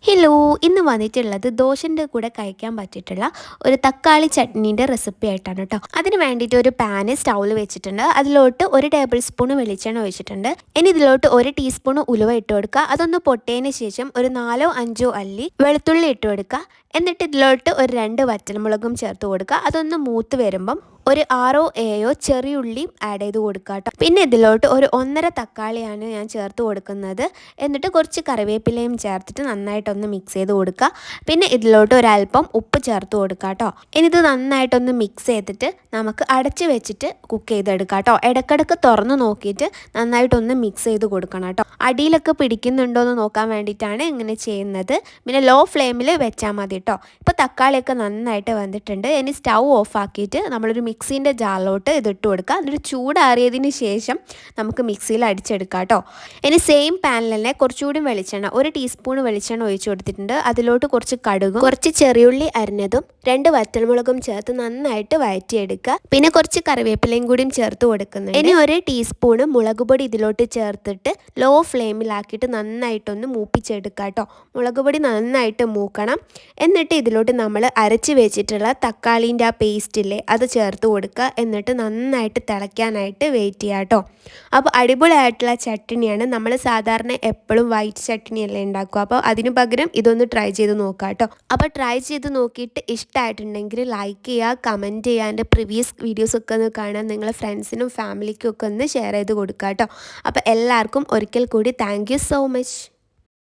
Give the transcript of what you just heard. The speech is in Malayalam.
ഹലോ, ഇന്ന് വന്നിട്ടുള്ളത് ദോശൻ്റെ കൂടെ കഴിക്കാൻ പറ്റിയിട്ടുള്ള ഒരു തക്കാളി ചട്നീൻ്റെ റെസിപ്പി ആയിട്ടാണ് കേട്ടോ. അതിന് വേണ്ടിയിട്ട് ഒരു പാന് സ്റ്റൗവിൽ വെച്ചിട്ടുണ്ട്. അതിലോട്ട് 1 ടേബിൾ സ്പൂൺ വെളിച്ചെണ്ണ ഒഴിച്ചിട്ടുണ്ട്. ഇനി ഇതിലോട്ട് 1 ടീസ്പൂൺ ഉലുവ ഇട്ട് കൊടുക്കുക. അതൊന്ന് പൊട്ടിയതിന് ശേഷം ഒരു 4-5 അല്ലി വെളുത്തുള്ളി ഇട്ട് കൊടുക്കുക. എന്നിട്ട് ഇതിലോട്ട് ഒരു 2 വറ്റൽമുളകും ചേർത്ത് കൊടുക്കുക. അതൊന്ന് മൂത്ത് വരുമ്പം ഒരു 6-7 ചെറിയുള്ളിയും ആഡ് ചെയ്ത് കൊടുക്കുക കേട്ടോ. പിന്നെ ഇതിലോട്ട് ഒരു 1.5 തക്കാളിയാണ് ഞാൻ ചേർത്ത് കൊടുക്കുന്നത്. എന്നിട്ട് കുറച്ച് കറിവേപ്പിലയും ചേർത്തിട്ട് നന്നായിട്ടൊന്ന് മിക്സ് ചെയ്ത് കൊടുക്കുക. പിന്നെ ഇതിലോട്ട് ഒരല്പം ഉപ്പ് ചേർത്ത് കൊടുക്കുക കേട്ടോ. ഇനി ഇത് നന്നായിട്ടൊന്ന് മിക്സ് ചെയ്തിട്ട് നമുക്ക് അടച്ച് വെച്ചിട്ട് കുക്ക് ചെയ്തെടുക്കാം കേട്ടോ. ഇടയ്ക്കിടയ്ക്ക് തുറന്ന് നോക്കിയിട്ട് നന്നായിട്ടൊന്ന് മിക്സ് ചെയ്ത് കൊടുക്കണം കേട്ടോ. അടിയിലൊക്കെ പിടിക്കുന്നുണ്ടോ എന്ന് നോക്കാൻ വേണ്ടിയിട്ടാണ് ഇങ്ങനെ ചെയ്യുന്നത്. പിന്നെ ലോ ഫ്ലെയിമിൽ വെച്ചാൽ മതി കേട്ടോ. ഇപ്പോൾ തക്കാളിയൊക്കെ നന്നായിട്ട് വന്നിട്ടുണ്ട്. ഇനി സ്റ്റൗ ഓഫ് ആക്കിയിട്ട് നമ്മളൊരു മിക്സീൻ്റെ ജാറിലോട്ട് ഇതിട്ട് കൊടുക്കുക. എന്നിട്ട് ചൂടാറിയതിന് ശേഷം നമുക്ക് മിക്സിയിൽ അടിച്ചെടുക്കാം കേട്ടോ. ഇനി സെയിം പാനിൽ തന്നെ കുറച്ചുകൂടി വെളിച്ചെണ്ണ 1 ടീസ്പൂൺ വെളിച്ചെണ്ണ ഒഴിച്ച് കൊടുത്തിട്ടുണ്ട്. അതിലോട്ട് കുറച്ച് കടുകും കുറച്ച് ചെറിയുള്ളി അരിഞ്ഞതും 2 വറ്റൽമുളകും ചേർത്ത് നന്നായിട്ട് വഴറ്റിയെടുക്കുക. പിന്നെ കുറച്ച് കറിവേപ്പിലയും കൂടിയും ചേർത്ത് കൊടുക്കുന്നുണ്ട്. ഇനി 1 ടീസ്പൂൺ മുളക് പൊടി ഇതിലോട്ട് ചേർത്തിട്ട് ലോ ഫ്ലെയിമിലാക്കിയിട്ട് നന്നായിട്ടൊന്ന് മൂപ്പിച്ചെടുക്കുക കേട്ടോ. മുളക് പൊടി നന്നായിട്ട് മൂക്കണം. എന്നിട്ട് ഇതിലോട്ട് നമ്മൾ അരച്ച് വെച്ചിട്ടുള്ള തക്കാളീൻ്റെ ആ പേസ്റ്റില്ലേ അത് ചേർത്ത് കൊടുക്കുക. എന്നിട്ട് നന്നായിട്ട് തിളയ്ക്കാനായിട്ട് വെയിറ്റ് ചെയ്യുക കേട്ടോ. അപ്പോൾ അടിപൊളിയായിട്ടുള്ള ചട്നിയാണ്. നമ്മൾ സാധാരണ എപ്പോഴും വൈറ്റ് ചട്നി അല്ലേ ഉണ്ടാക്കുക. അപ്പോൾ അതിന് പകരം ഇതൊന്ന് ട്രൈ ചെയ്ത് നോക്കുക കേട്ടോ. അപ്പോൾ ട്രൈ ചെയ്ത് നോക്കിയിട്ട് ഇഷ്ടമായിട്ടുണ്ടെങ്കിൽ ലൈക്ക് ചെയ്യുക, കമൻറ്റ് ചെയ്യുക. എൻ്റെ പ്രീവിയസ് വീഡിയോസൊക്കെ ഒന്ന് കാണാൻ നിങ്ങളെ ഫ്രണ്ട്സിനും ഫാമിലിക്കും ഒക്കെ ഒന്ന് ഷെയർ ചെയ്ത് കൊടുക്കുക കേട്ടോ. അപ്പോൾ എല്ലാവർക്കും ഒരിക്കൽ കൂടി താങ്ക് യു സോ മച്ച്.